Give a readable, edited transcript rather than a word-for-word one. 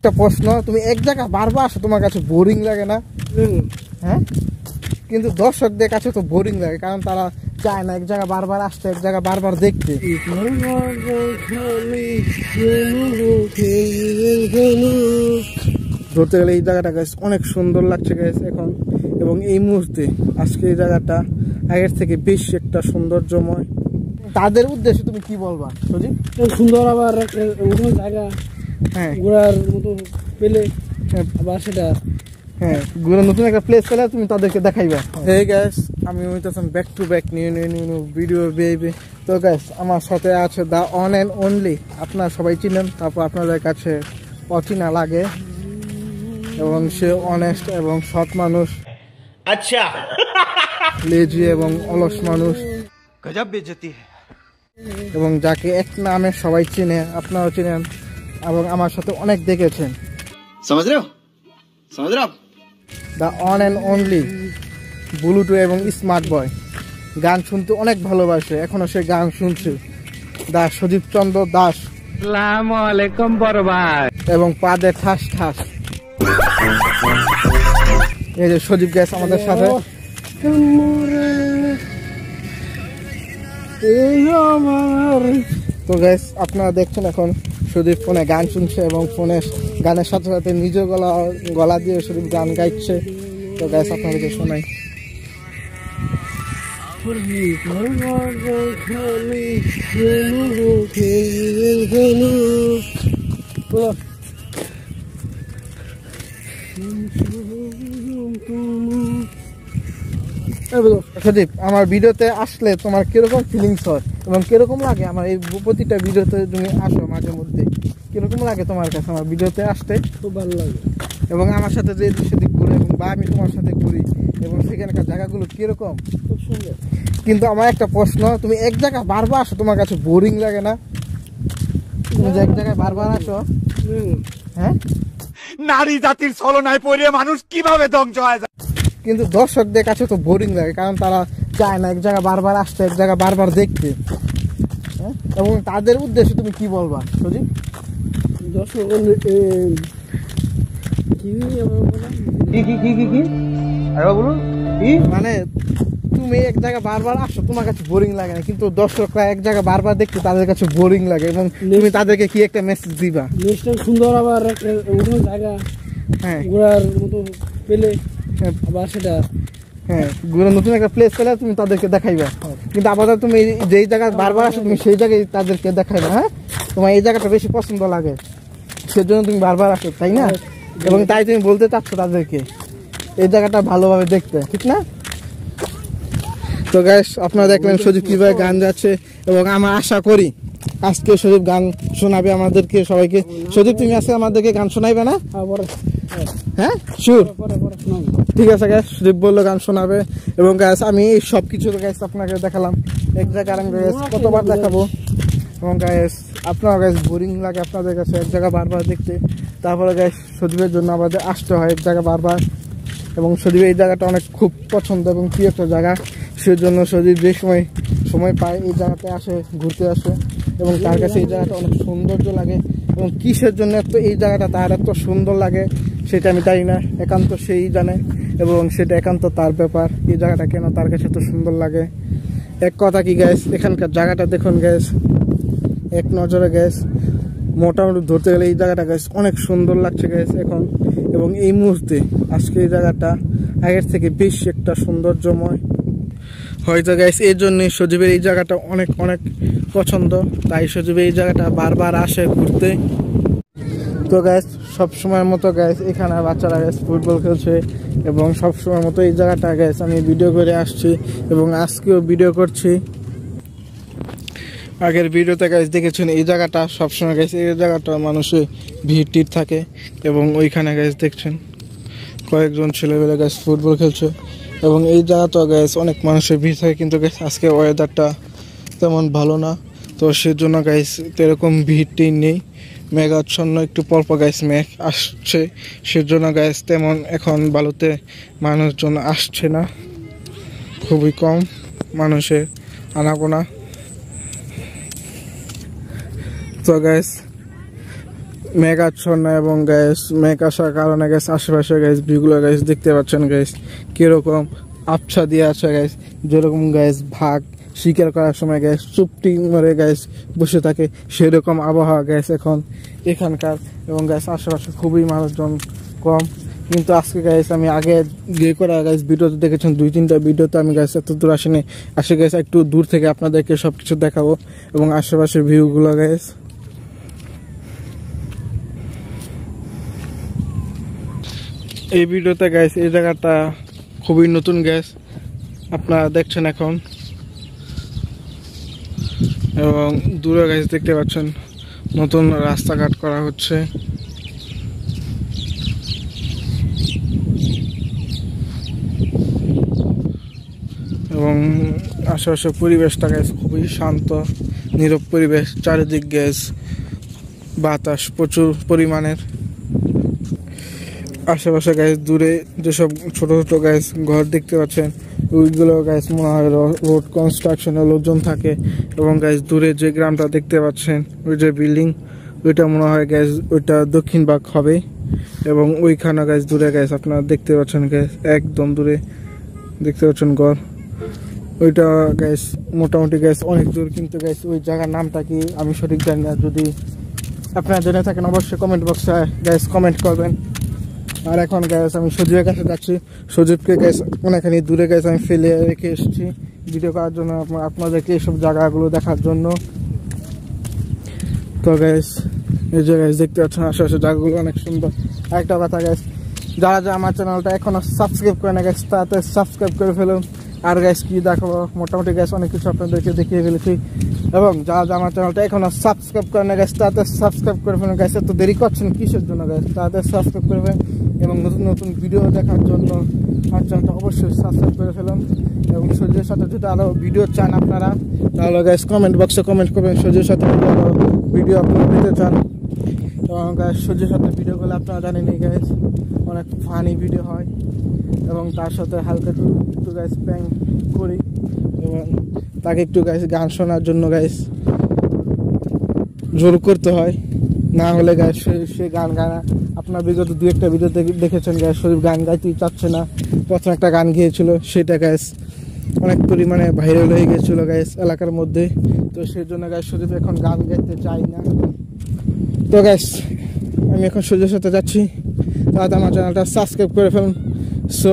একটা প্রশ্ন, তুমি এক জায়গায় বারবার আসো, তোমার কাছে বোরিং লাগে না? হ্যাঁ, কিন্তু দর্শকদের কাছে তো বোরিং লাগে, কারণ তারা চায় না এক জায়গায় বারবার আসতে, এক জায়গায় বারবার দেখতে। ধরতে গেলে এই জায়গাটা গাইস অনেক সুন্দর লাগছে গাইস এখন, এবং এই মুহূর্তে আজকে এই জায়গাটা আগের থেকে বেশি একটা সৌন্দর্যময়। তাদের উদ্দেশ্যে তুমি কি বলবা সজীব? সুন্দর আবার জায়গা, হ্যাঁ, ঘোরার মতো পেলে আবার সেটা, হ্যাঁ, ঘুরে নতুন একটা প্লেস পেলে তুমি তাদেরকে দেখাইবা। এই গাইস আমি হইতেছেন back to back new video baby. তো গাইস আমার সাথে আছে দা অন অ্যান্ড অনলি, আপনারা সবাই চিনেন, তারপর আপনাদের কাছে অচিনা লাগে, এবং সে অনেস্ট এবং সৎ মানুষ, আচ্ছা লেজি এবং অলস মানুষ, গজব বেইজ্জতি, এবং যাকে এক নামে সবাই চিনে, আপনারাও চিনেন এবং আমার সাথে অনেক দেখেছেন। समझ रहे हो দা অন অ্যান্ড অনলি বুলুটু এবং স্মার্ট বয়। গান শুনতে অনেক ভালোবাসে, এখনো সে গান শুনছে। দা সজীব চন্দ্র দাস। আসসালামু আলাইকুম বড় ভাই। এবং পাদে ঠাস ঠাস। এই যে সজীব গ্যাস আমাদের সাথে। তো গ্যাস আপনারা দেখছেন এখন সজীব ফোনে গান শুনছে, এবং ফোনে গানের সাথে সাথে নিজ গলা দিয়ে সজীব গান গাইছে। তো গ্যাস আপনাদেরকে শোনাই। সদীপ, আমার ভিডিওতে আসলে তোমার কিরকম ফিলিংস হয় এবং কিরকম লাগে? আমার এই প্রতিটা ভিডিওতে তুমি আসো মাঝে মধ্যে, কিরকম লাগে তোমার কাছে আমার ভিডিওতে আসতে? খুব ভালো লাগে, এবং আমার সাথে যে সেদিক ঘুরে, এবং বা আমি তোমার সাথে ঘুরি, এবং সেখানকার জায়গাগুলো কিরকম? খুব সুন্দর। কিন্তু আমার একটা প্রশ্ন, তুমি এক জায়গায় বারবার আসো, তোমার কাছে বোরিং লাগে না? তুমি যে এক জায়গায় বারবার আসো, হ্যাঁ, নারী জাতির ছলনায় পড়ে মানুষ কিভাবে ধ্বংস হয় যায়, কিন্তু দর্শকদের কাছে তো বোরিং লাগে, কারণ তারা চায় না এক জায়গায় বারবার আসতে, এক জায়গায় বারবার দেখতে। হ্যাঁ, এবং তাদের উদ্দেশ্যে তুমি কি বলবা সজীব? দর্শক মানে তুমি এক জায়গায় বারবার আসো, তোমার কাছে বোরিং লাগে না, কিন্তু দর্শকরা এক জায়গায় বারবার দেখতে তাদের কাছে বোরিং লাগে, এবং তুমি তাদেরকে কি একটা মেসেজ দিবা? সুন্দর আবার জায়গা, হ্যাঁ, ঘোরার মতো পেলে আবার সেটা, হ্যাঁ, ঘুরে নতুন একটা প্লেস পেলে তুমি তাদেরকে দেখাইবা। কিন্তু আপাতত তুমি যেই জায়গায় বারবার আসো, তুমি সেই জায়গায় তাদেরকে দেখাইবা। হ্যাঁ, তোমার এই জায়গাটা বেশি পছন্দ লাগে, সেজন্য তুমি বারবার আসো, তাই না? এবং তাই তুমি বলতে চাচ্ছ তাদেরকে এই জায়গাটা ভালোভাবে দেখতে, ঠিক না? তো গাইস আপনারা দেখলেন সজীব কিভাবে গান যাচ্ছে, এবং আমরা আশা করি আজকে সজীব গান শোনাবে আমাদেরকে সবাইকে। সজীব, তুমি আজকে আমাদেরকে গান শোনাইবে না? হ্যাঁ, শিওর? ঠিক আছে গাইস, সজীব বললো গান শোনাবে। এবং গাইস আমি এই সব কিছু গাইস আপনাকে দেখালাম, এক জায়গায় আমি গাইস কতবার দেখাবো। এবং গাইস আপনারা গাইস বোরিং লাগে আপনাদের কাছে এক জায়গা বারবার দেখতে, তারপরে গাইস সজীবের জন্য আমাদের আসতে হয় এক জায়গা বারবার। এবং সজীবের এই জায়গাটা অনেক খুব পছন্দ এবং প্রিয় একটা জায়গা, সেজন্য সজীব যে সময় পায় এই জায়গাতে আসে, ঘুরতে আসে, এবং তার কাছে এই জায়গাটা অনেক সৌন্দর্য লাগে। এবং কিসের জন্য এত এই জায়গাটা তার এত সুন্দর লাগে সেটা আমি জানি না, একান্ত সেই জানে, এবং সেটা একান্ত তার ব্যাপার, এই জায়গাটা কেন তার কাছে এত সুন্দর লাগে। এক কথা কি গ্যাস, এখানকার জায়গাটা দেখুন গ্যাস, এক নজরে গ্যাস মোটামুটি ধরতে গেলে এই জায়গাটা গ্যাস অনেক সুন্দর লাগছে গ্যাস এখন, এবং এই মুহূর্তে আজকে এই জায়গাটা আগের থেকে বেশি একটা সৌন্দর্যময়। হয়তো গ্যাস এই জন্যই সজীবের এই জায়গাটা অনেক অনেক পছন্দ, তাই সজীবের এই জায়গাটা বারবার আসে ঘুরতে। তো গ্যাস সবসময়ের মতো গ্যাস এখানে বাচ্চারা গ্যাস ফুটবল খেলছে, এবং সবসময়ের মতো এই জায়গাটা গ্যাস আমি ভিডিও করে আসছি, এবং আজকেও ভিডিও করছি। আগের ভিডিওতে গাইস দেখেছেন এই জায়গাটা সবসময় গাইস এই জায়গাটা মানুষের ভিড় টির থাকে, এবং ওইখানে গাইস দেখছেন কয়েকজন ছেলেবেলা গাইস ফুটবল খেলছে, এবং এই জায়গাটা গাইস অনেক মানুষের ভিড় থাকে। কিন্তু গাইস আজকে ওয়েদারটা তেমন ভালো না, তো সেজন্য গাইস এরকম ভিড় টির নেই, মেঘাচ্ছন্ন, একটু পরপর গাইস মেঘ আসছে, সেজন্য গাইস তেমন এখন বালুতে মানুষজন আসছে না, খুবই কম মানুষের আনাগোনা। তো গাইস মেঘ আচ্ছন্ন এবং গ্যাস মেঘ আসার কারণে গ্যাস আশেপাশে গ্যাস ভিউগুলো গ্যাস দেখতে পাচ্ছেন গ্যাস কিরকম আবছা দিয়ে আছে গ্যাস, যেরকম গ্যাস ভাগ শিকার করার সময় গ্যাস চুপটি মরে গ্যাস বসে থাকে সেরকম আবহাওয়া গ্যাস এখন এখানকার। এবং গ্যাস আশেপাশে খুবই মানুষজন কম, কিন্তু আজকে গ্যাস আমি আগে যে করা গ্যাস ভিডিওতে দেখেছেন 2-3টা ভিডিওতে আমি গ্যাস এত দূর আসিনি, আসে গ্যাস একটু দূর থেকে আপনাদেরকে সব কিছু দেখাবো এবং আশেপাশের ভিউগুলো গ্যাস। এই ভিডিওতে গ্যাস এই জায়গাটা খুবই নতুন গ্যাস আপনারা দেখছেন এখন, এবং দূরে গ্যাস দেখতে পাচ্ছেন নতুন রাস্তাঘাট করা হচ্ছে। এবং আশেপাশের পরিবেশটা গ্যাস খুবই শান্ত নীরব পরিবেশ, চারিদিক গ্যাস বাতাস প্রচুর পরিমাণের। আশেপাশে গ্যাস দূরে যেসব ছোট ছোট গ্যাস ঘর দেখতে পাচ্ছেন ওইগুলো গ্যাস মনে হয় রোড কনস্ট্রাকশনের লোকজন থাকে। এবং গ্যাস দূরে যে গ্রামটা দেখতে পাচ্ছেন ওই যে বিল্ডিং ওইটা মনে হয় গ্যাস ওইটা দক্ষিণ ভাগ হবে। এবং ওইখানে গ্যাস দূরে গ্যাস আপনারা দেখতে পাচ্ছেন গ্যাস একদম দূরে দেখতে পাচ্ছেন ঘর, ওইটা গ্যাস মোটামুটি গ্যাস অনেক দূর, কিন্তু গ্যাস ওই জায়গার নামটা কি আমি সঠিক জানি না। যদি আপনারা জেনে থাকেন অবশ্যই কমেন্ট বক্সে গ্যাস কমেন্ট করবেন। আর এখন গ্যাস আমি সজীবের কাছে যাচ্ছি, সজীবকে গ্যাস অনেকখানি দূরে গ্যাস আমি ফেলে রেখে এসেছি ভিডিও করার জন্য, আপনাদেরকে এইসব জায়গাগুলো দেখার জন্য। তো গ্যাস এই যে গ্যাস দেখতে পাচ্ছেন আশেপাশে জায়গাগুলো অনেক সুন্দর। আরেকটা কথা গ্যাস, যারা যা আমার চ্যানেলটা এখনো সাবস্ক্রাইব করে না গ্যাস তাতে সাবস্ক্রাইব করে ফেলুন। আর গ্যাস কি দেখাবো, মোটামুটি গ্যাস অনেক কিছু আপনাদেরকে দেখিয়ে ফেলেছি। এবং যারা আমার চ্যানেলটা এখনো সাবস্ক্রাইব করে না গ্যাস তাতে সাবস্ক্রাইব করে ফেলুন। গ্যাস এত দেরি করছেন কিসের জন্য গ্যাস, তাতে সাবস্ক্রাইব করবেন এবং নতুন নতুন ভিডিও দেখার জন্য আমার চ্যানেলটা অবশ্যই সাবস্ক্রাইব করে ফেলুন। এবং সূর্যের সাথে যদি আরও ভিডিও চান আপনারা তাহলে গ্যাস কমেন্ট বক্সে কমেন্ট করবেন সূর্যের সাথে আরও ভিডিও আপনারা পেতে চান। এবং গ্যাস সূর্যের সাথে ভিডিওগুলো আপনারা জানেন এই গ্যাস অনেক ফানি ভিডিও হয় এবং তার সাথে হালকা একটু গ্যাস প্র্যাঙ্ক করি এবং তাকে একটু গ্যাস গান শোনার জন্য গ্যাস জোর করতে হয়, না হলে গ্যাস সে গান গানা। আপনার বিগত 2-1টা ভিডিওতে দেখেছেন গ্যাস শরীফ গান গাইতেই চাচ্ছে না, প্রথম একটা গান গিয়েছিল সেটা গ্যাস অনেক পরিমাণে ভাইরাল হয়ে গেছিলো গ্যাস এলাকার মধ্যে। তো সেই জন্য গ্যাস শরীফ এখন গান গাইতে চাই না। তো গ্যাস আমি এখন সূর্যের সাথে যাচ্ছি, তাহলে আমার চ্যানেলটা সাবস্ক্রাইব করে ফেলুন। সো